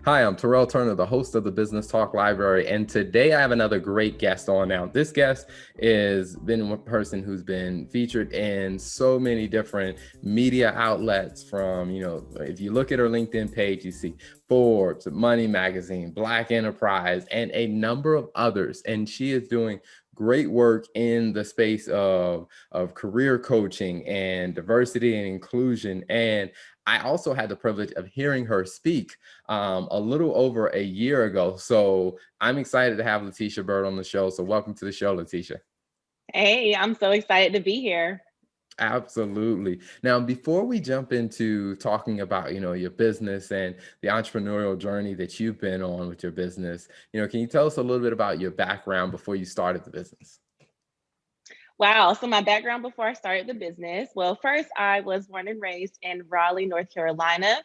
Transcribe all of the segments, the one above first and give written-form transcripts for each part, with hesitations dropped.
Hi, I'm Terrell Turner, the host of the Business Talk Library, and today I have another great guest on. Now, this guest is been one person who's been featured in so many different media outlets. From, if you look at her LinkedIn page, you see Forbes, Money Magazine, Black Enterprise, and a number of others. And she is doing great work in the space of career coaching and diversity and inclusion. And I also had the privilege of hearing her speak a little over a year ago. So I'm excited to have Latesha Byrd on the show. So welcome to the show, Latesha. Hey, I'm so excited to be here. Absolutely. Now, before we jump into talking about, your business and the entrepreneurial journey that you've been on with your business, can you tell us a little bit about your background before you started the business? Wow. So, my background before I started the business, well, first, I was born and raised in Raleigh, North Carolina.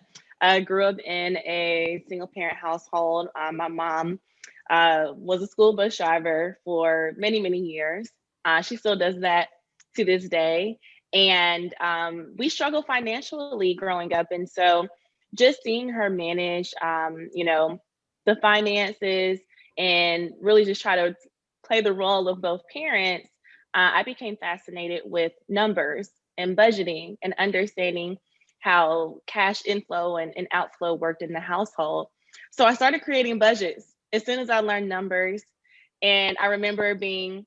I grew up in a single parent household. My mom was a school bus driver for many, many years. She still does that to this day. And we struggled financially growing up. And so, just seeing her manage, the finances and really just try to play the role of both parents, I became fascinated with numbers and budgeting and understanding how cash inflow and outflow worked in the household. So I started creating budgets as soon as I learned numbers. And I remember being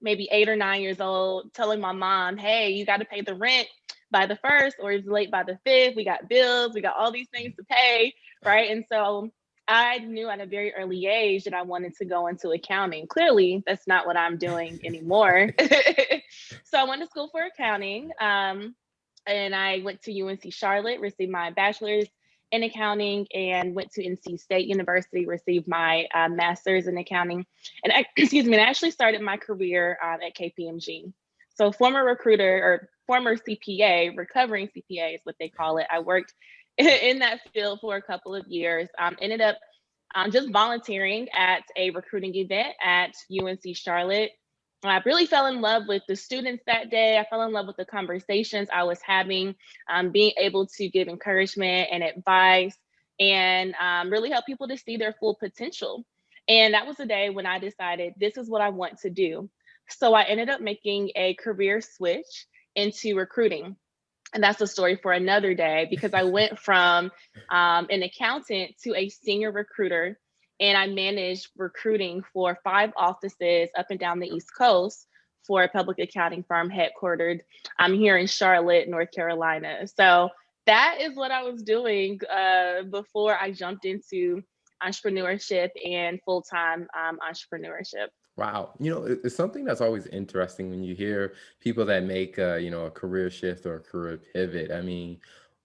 maybe 8 or 9 years old, telling my mom, hey, you got to pay the rent by the first, or it's late by the fifth. We got bills, we got all these things to pay, right? And so I knew at a very early age that I wanted to go into accounting. Clearly, that's not what I'm doing anymore. So I went to school for accounting. And I went to UNC Charlotte, received my bachelor's in accounting, and went to NC State University, received my master's in accounting. And excuse me, and I actually started my career at KPMG. So former recruiter or former CPA, recovering CPA is what they call it. I worked in that field for a couple of years. Ended up just volunteering at a recruiting event at UNC Charlotte. I really fell in love with the students that day. I fell in love with the conversations I was having, being able to give encouragement and advice and really help people to see their full potential. And that was the day when I decided this is what I want to do. So I ended up making a career switch into recruiting. And that's a story for another day because I went from an accountant to a senior recruiter, and I managed recruiting for 5 offices up and down the East Coast for a public accounting firm headquartered here in Charlotte, North Carolina. So that is what I was doing before I jumped into entrepreneurship and full-time entrepreneurship. Wow. It's something that's always interesting when you hear people that make, a career shift or a career pivot. I mean,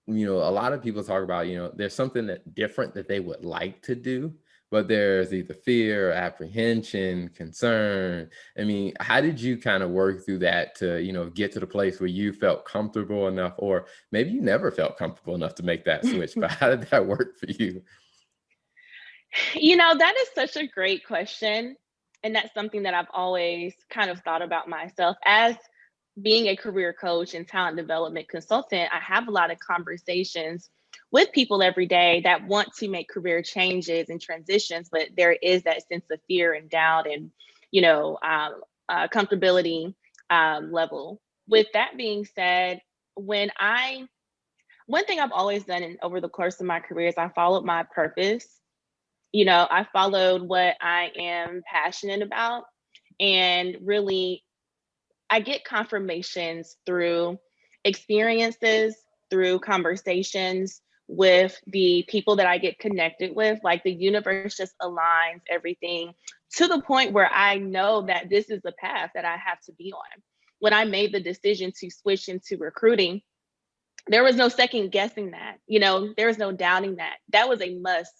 a lot of people talk about, there's something that different that they would like to do, but there's either fear, apprehension, concern. I mean, how did you kind of work through that to, get to the place where you felt comfortable enough, or maybe you never felt comfortable enough to make that switch, but how did that work for you? That is such a great question. And that's something that I've always kind of thought about myself. As being a career coach and talent development consultant, I have a lot of conversations with people every day that want to make career changes and transitions, but there is that sense of fear and doubt and, comfortability level. With that being said, when I one thing I've always done over the course of my career is I followed my purpose. I followed what I am passionate about. And really, I get confirmations through experiences, through conversations with the people that I get connected with. Like the universe just aligns everything to the point where I know that this is the path that I have to be on. When I made the decision to switch into recruiting, there was no second guessing that. There was no doubting that. That was a must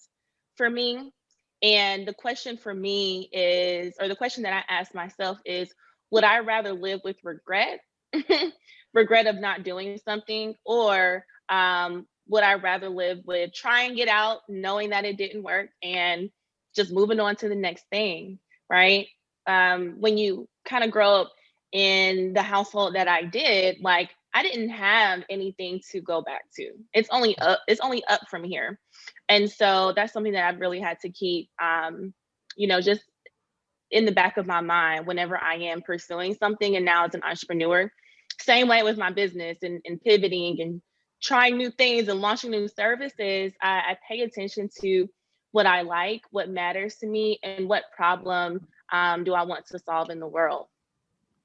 for me. And the question for me is, or the question that I ask myself is, would I rather live with regret, regret of not doing something, or would I rather live with try and get out, knowing that it didn't work, and just moving on to the next thing, right? When you kind of grow up in the household that I did, I didn't have anything to go back to. It's only up from here. And so that's something that I've really had to keep, just in the back of my mind whenever I am pursuing something. And now as an entrepreneur, same way with my business and pivoting and trying new things and launching new services, I pay attention to what I like, what matters to me, and what problem do I want to solve in the world.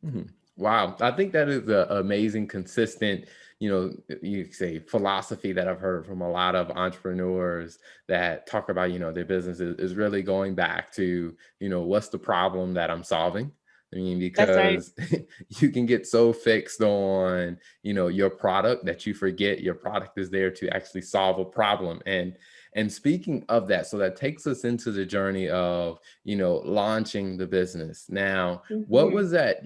Mhm. Wow. I think that is an amazing, consistent, you say philosophy that I've heard from a lot of entrepreneurs that talk about, their business is really going back to, what's the problem that I'm solving? I mean, That's right. because you can get so fixed on, your product that you forget your product is there to actually solve a problem. And speaking of that, so that takes us into the journey of, launching the business. Now, what Hmm. was that,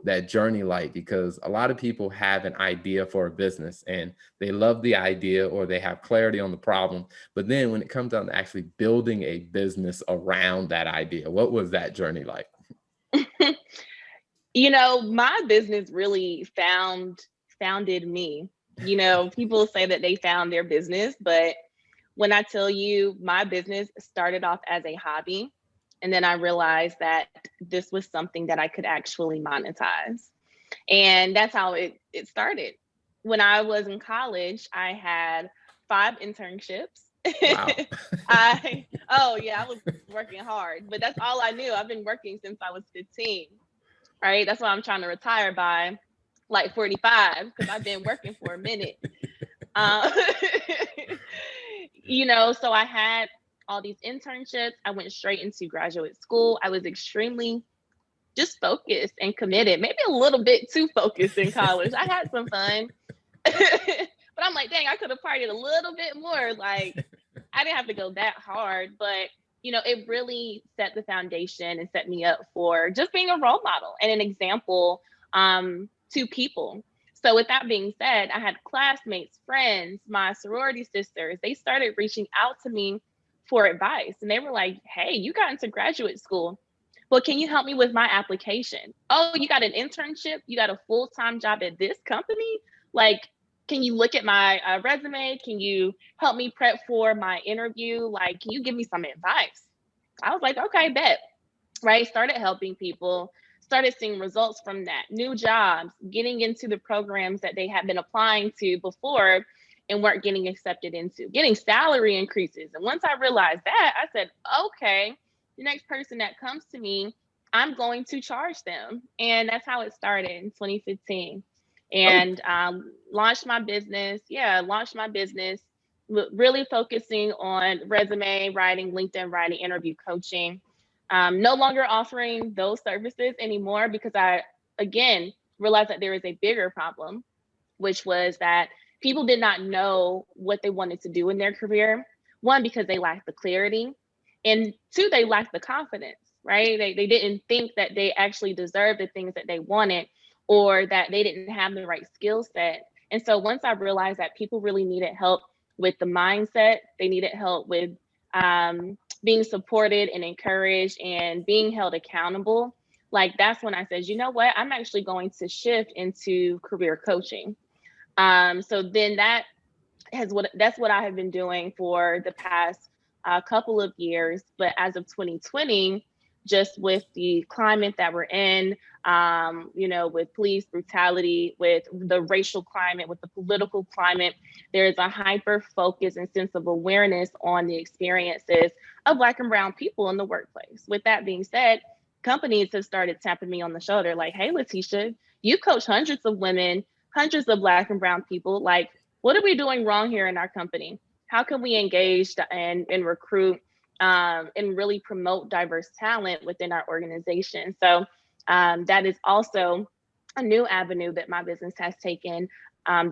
that journey like? Because a lot of people have an idea for a business and they love the idea or they have clarity on the problem. But then when it comes down to actually building a business around that idea, what was that journey like? My business really founded me. People say that they found their business, but when I tell you my business started off as a hobby, and then I realized that this was something that I could actually monetize. And that's how it started. When I was in college, I had 5 internships. Wow. Oh yeah, I was working hard, but that's all I knew. I've been working since I was 15, right? That's why I'm trying to retire by like 45 because I've been working for a minute. Um, so I had all these internships. I went straight into graduate school. I was extremely just focused and committed, maybe a little bit too focused in college. I had some fun, but I'm like, dang, I could have partied a little bit more. Like, I didn't have to go that hard, but it really set the foundation and set me up for just being a role model and an example to people. So with that being said, I had classmates, friends, my sorority sisters, they started reaching out to me for advice. And they were like, hey, you got into graduate school. Well, can you help me with my application? Oh, you got an internship? You got a full-time job at this company? Like, can you look at my resume? Can you help me prep for my interview? Like, can you give me some advice? I was like, okay, bet. Right. Started helping people, started seeing results from that, new jobs, getting into the programs that they had been applying to before and weren't getting accepted into, getting salary increases. And once I realized that, I said, okay, the next person that comes to me, I'm going to charge them. And that's how it started in 2015. Oh, And launched my business. Yeah, launched my business, really focusing on resume writing, LinkedIn writing, interview coaching. No longer offering those services anymore because I, again, realized that there is a bigger problem, which was that people did not know what they wanted to do in their career. One, because they lacked the clarity, and two, they lacked the confidence, right? They didn't think that they actually deserved the things that they wanted or that they didn't have the right skill set. And so once I realized that people really needed help with the mindset, they needed help with being supported and encouraged and being held accountable, like that's when I said, you know what, I'm actually going to shift into career coaching. So then that's what I have been doing for the past couple of years. But as of 2020, just with the climate that we're in, with police brutality, with the racial climate, with the political climate, there is a hyper focus and sense of awareness on the experiences of Black and Brown people in the workplace. With that being said, companies have started tapping me on the shoulder like, hey, Latesha, you coach hundreds of women, hundreds of Black and Brown people. Like, what are we doing wrong here in our company? How can we engage and recruit and really promote diverse talent within our organization? So that is also a new avenue that my business has taken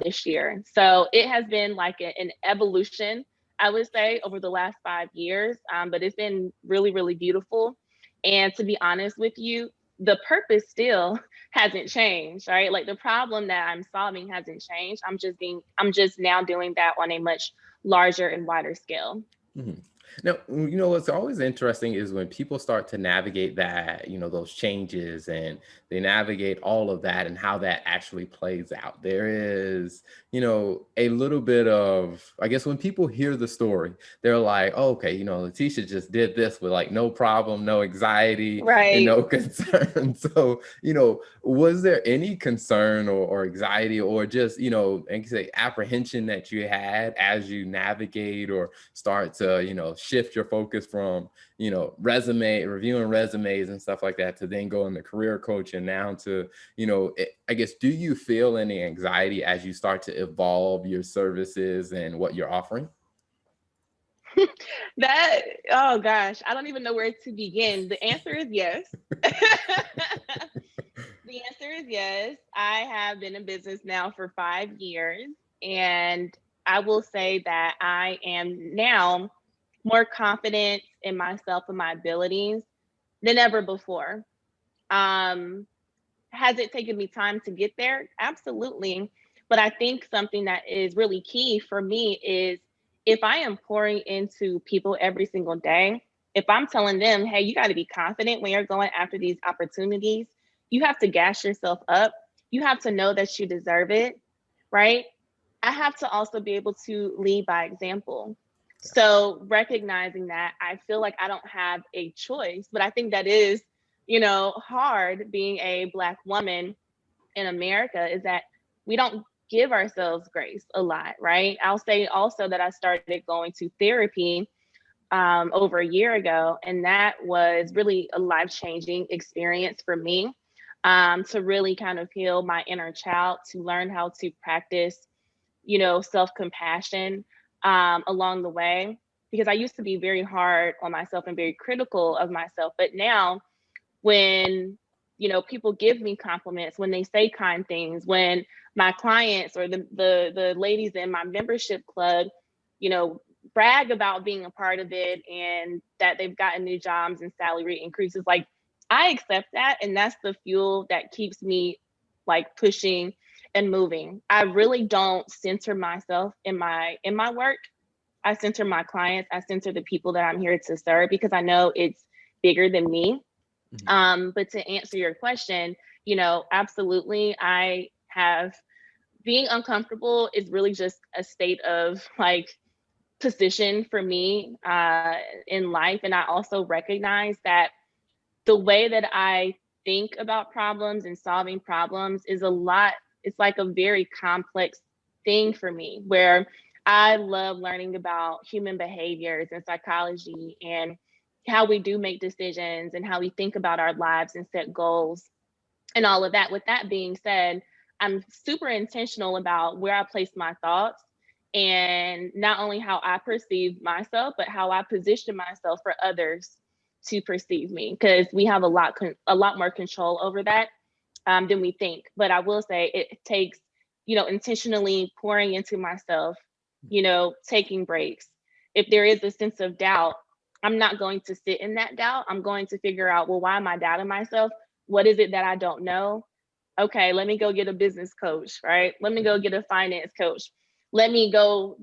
this year. So it has been like an evolution, I would say, over the last 5 years, but it's been really, really beautiful. And to be honest with you, the purpose still hasn't changed, right? Like the problem that I'm solving hasn't changed. I'm just now doing that on a much larger and wider scale. mhm. Now, what's always interesting is when people start to navigate that, those changes, and they navigate all of that and how that actually plays out. There is, a little bit of, I guess, when people hear the story, they're like, oh, okay, Latesha just did this with like no problem, no anxiety, and Right. no concern. So, was there any concern or anxiety or just, and say apprehension that you had as you navigate or start to, shift your focus from, reviewing resumes and stuff like that to then go into career coaching now to, I guess, do you feel any anxiety as you start to evolve your services and what you're offering? That, oh gosh, I don't even know where to begin. The answer is yes. The answer is yes. I have been in business now for 5 years, and I will say that I am now more confident in myself and my abilities than ever before. Um, has it taken me time to get there? Absolutely. But I think something that is really key for me is if I am pouring into people every single day, if I'm telling them, hey, you got to be confident when you're going after these opportunities, you have to gas yourself up. You have to know that you deserve it, right? I have to also be able to lead by example. So recognizing that, I feel like I don't have a choice, but I think that is, hard being a Black woman in America, is that we don't give ourselves grace a lot, right? I'll say also that I started going to therapy over a year ago, and that was really a life-changing experience for me, to really kind of heal my inner child, to learn how to practice, self-compassion along the way, because I used to be very hard on myself and very critical of myself. But now when, people give me compliments, when they say kind things, when my clients or the ladies in my membership club, you know, brag about being a part of it and that they've gotten new jobs and salary increases, like I accept that, and that's the fuel that keeps me like pushing and moving. I really don't center myself in my work. I center my clients, I center the people that I'm here to serve, because I know it's bigger than me. Mhm. But to answer your question, absolutely, I have, being uncomfortable is really just a state of like position for me in life. And I also recognize that the way that I think about problems and solving problems is a lot, it's like a very complex thing for me, where I love learning about human behaviors and psychology and how we do make decisions and how we think about our lives and set goals and all of that. With that being said, I'm super intentional about where I place my thoughts, and not only how I perceive myself, but how I position myself for others to perceive me, because we have a lot more control over that than we think. But I will say it takes, intentionally pouring into myself, taking breaks. If there is a sense of doubt, I'm not going to sit in that doubt. I'm going to figure out, well, why am I doubting myself? What is it that I don't know? Okay, let me go get a business coach, right? Let me go get a finance coach. Let me go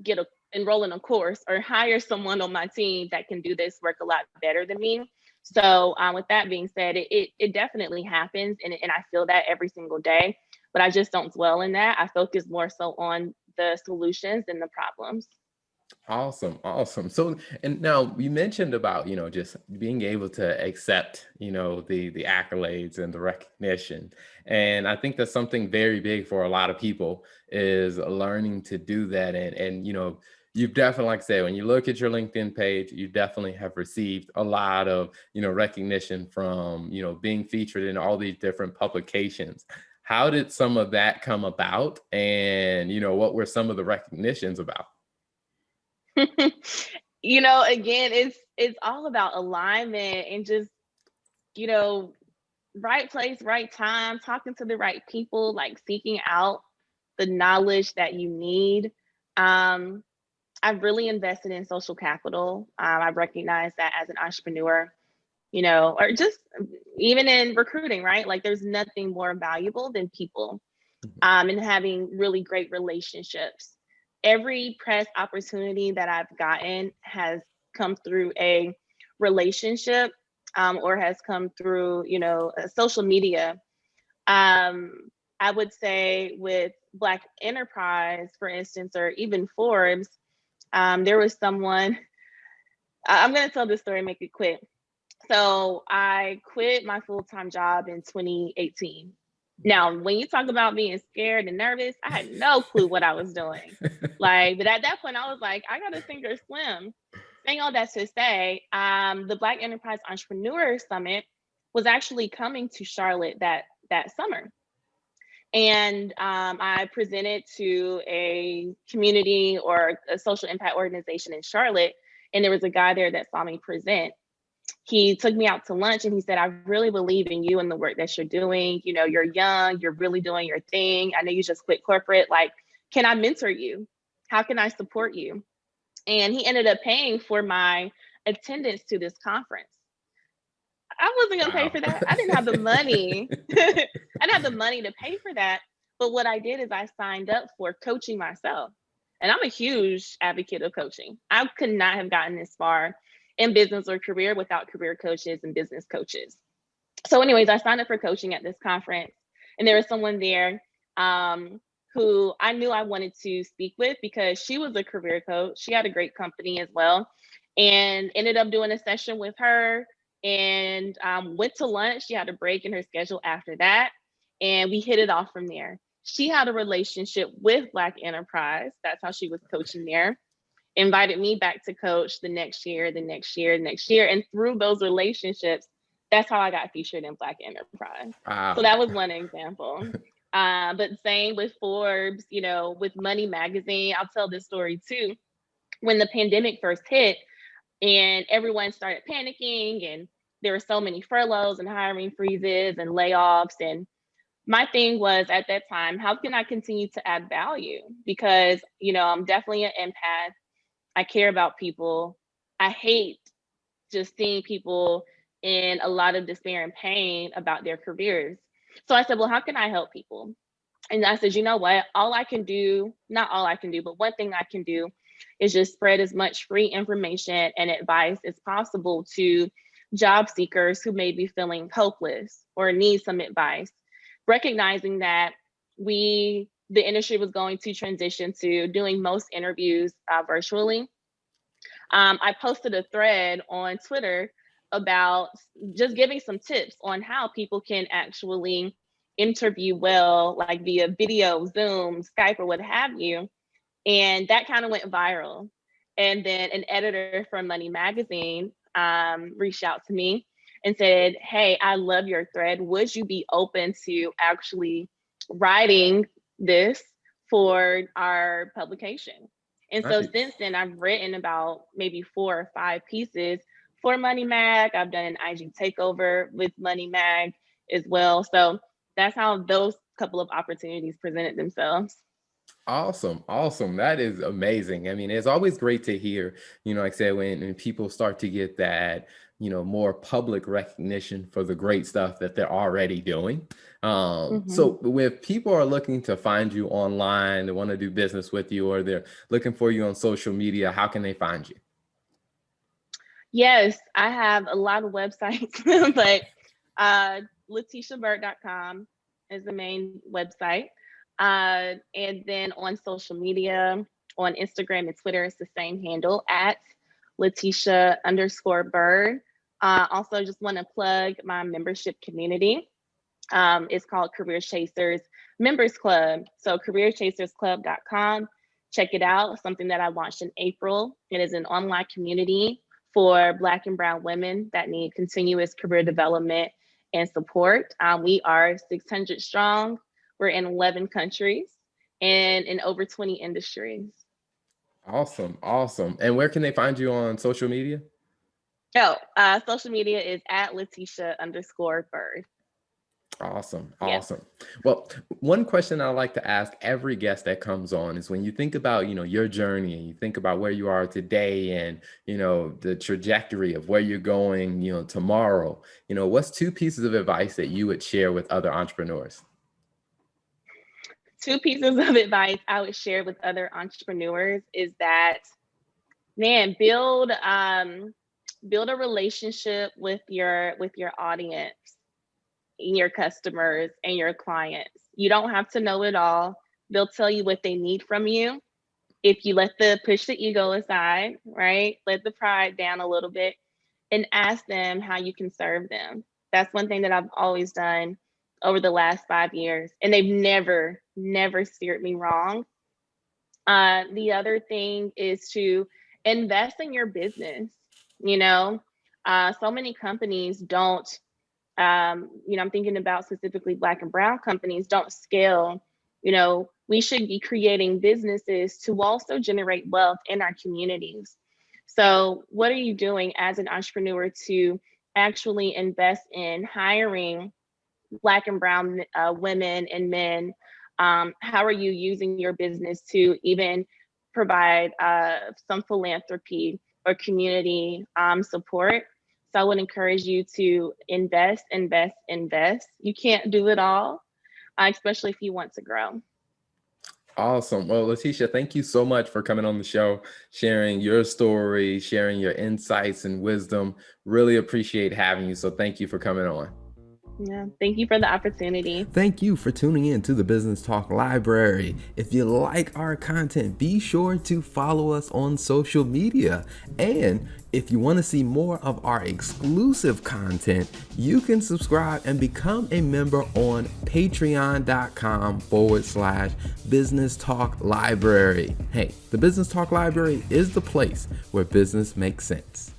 enroll in a course or hire someone on my team that can do this work a lot better than me. So with that being said, it definitely happens, and I feel that every single day, but I just don't dwell in that. I focus more so on the solutions than the problems. Awesome, awesome. So, and now you mentioned about, just being able to accept, the accolades and the recognition. And I think that's something very big for a lot of people, is learning to do that. And you've definitely, like I said, when you look at your LinkedIn page, you definitely have received a lot of, recognition from, being featured in all these different publications. How did some of that come about? And, what were some of the recognitions about? Again, it's all about alignment and just, you know, right place, right time, talking to the right people, like seeking out the knowledge that you need. Um, I've really invested in social capital. I've recognized that as an entrepreneur, or just even in recruiting, right? Like there's nothing more valuable than people, and having really great relationships. Every press opportunity that I've gotten has come through a relationship, or has come through, social media. I would say with Black Enterprise, for instance, or even Forbes, there was someone, I'm going to tell this story, make it quick. So I quit my full-time job in 2018. Now, when you talk about being scared and nervous, I had no clue what I was doing. But at that point, I was like, I got to sink or swim. Saying all that to say, the Black Enterprise Entrepreneur Summit was actually coming to Charlotte that summer. And I presented to a community or a social impact organization in Charlotte. And there was a guy there that saw me present. He took me out to lunch and he said, I really believe in you and the work that you're doing. You're young, you're really doing your thing. I know you just quit corporate. Can I mentor you? How can I support you? And he ended up paying for my attendance to this conference. I wasn't going to pay for that. I didn't have the money. I didn't have the money to pay for that. But what I did is I signed up for coaching myself. And I'm a huge advocate of coaching. I could not have gotten this far in business or career without career coaches and business coaches. So anyways, I signed up for coaching at this conference, and there was someone there who I knew I wanted to speak with because she was a career coach. She had a great company as well, and ended up doing a session with her and went to lunch. She had a break in her schedule after that, and we hit it off from there. She had a relationship with Black Enterprise. That's how she was coaching there. Invited me back to coach the next year. And through those relationships, that's how I got featured in Black Enterprise. Wow. So that was one example. But same with Forbes, with Money Magazine. I'll tell this story too. When the pandemic first hit and everyone started panicking and there were so many furloughs and hiring freezes and layoffs, and my thing was at that time, how can I continue to add value? Because, I'm definitely an empath. I care about people. I hate just seeing people in a lot of despair and pain about their careers. So I said, well, how can I help people? And I said, you know what? Not all I can do, but one thing I can do is just spread as much free information and advice as possible to job seekers who may be feeling hopeless or need some advice, recognizing that the industry was going to transition to doing most interviews virtually. I posted a thread on Twitter about just giving some tips on how people can actually interview well, like via video, Zoom, Skype, or what have you. And that kind of went viral. And then an editor from Money Magazine reached out to me and said, hey, I love your thread. Would you be open to actually writing this for our publication? And so since then, I've written about maybe 4 or 5 pieces for Money Mag. I've done an IG takeover with Money Mag as well. So that's how those couple of opportunities presented themselves. Awesome. That is amazing. I mean, it's always great to hear, like I said, when people start to get that, more public recognition for the great stuff that they're already doing. So if people are looking to find you online, they want to do business with you, or they're looking for you on social media, how can they find you? Yes, I have a lot of websites, but LateshaByrd.com is the main website. And then on social media, on Instagram and Twitter, it's the same handle at Latesha_Byrd. Also, just want to plug my membership community. It's called Career Chasers Members Club. So careerchasersclub.com. Check it out. Something that I launched in April. It is an online community for Black and Brown women that need continuous career development and support. We are 600 strong. We're in 11 countries and in over 20 industries. Awesome. And where can they find you on social media? Social media is at Latesha_Byrd. Awesome. Well, one question I like to ask every guest that comes on is, when you think about, your journey, and you think about where you are today and, the trajectory of where you're going, tomorrow, what's 2 pieces of advice that you would share with other entrepreneurs? 2 pieces of advice I would share with other entrepreneurs is that Man, build a relationship with your audience, your customers, and your clients. You don't have to know it all. They'll tell you what they need from you. If you push the ego aside, right? Let the pride down a little bit and ask them how you can serve them. That's one thing that I've always done over the last 5 years, and they've never steered me wrong. The other thing is to invest in your business. You know, so many companies don't, I'm thinking about specifically Black and Brown companies don't scale. We should be creating businesses to also generate wealth in our communities. So, what are you doing as an entrepreneur to actually invest in hiring Black and Brown women and men? How are you using your business to even provide some philanthropy or community support? So I would encourage you to invest, invest, invest. You can't do it all, especially if you want to grow. Awesome. Well, Latesha, thank you so much for coming on the show, sharing your story, sharing your insights and wisdom. Really appreciate having you. So thank you for coming on. Yeah, thank you for the opportunity. Thank you for tuning in to the Business Talk Library. If you like our content, be sure to follow us on social media. And if you want to see more of our exclusive content, you can subscribe and become a member on patreon.com/Business Talk Library. Hey, the Business Talk Library is the place where business makes sense.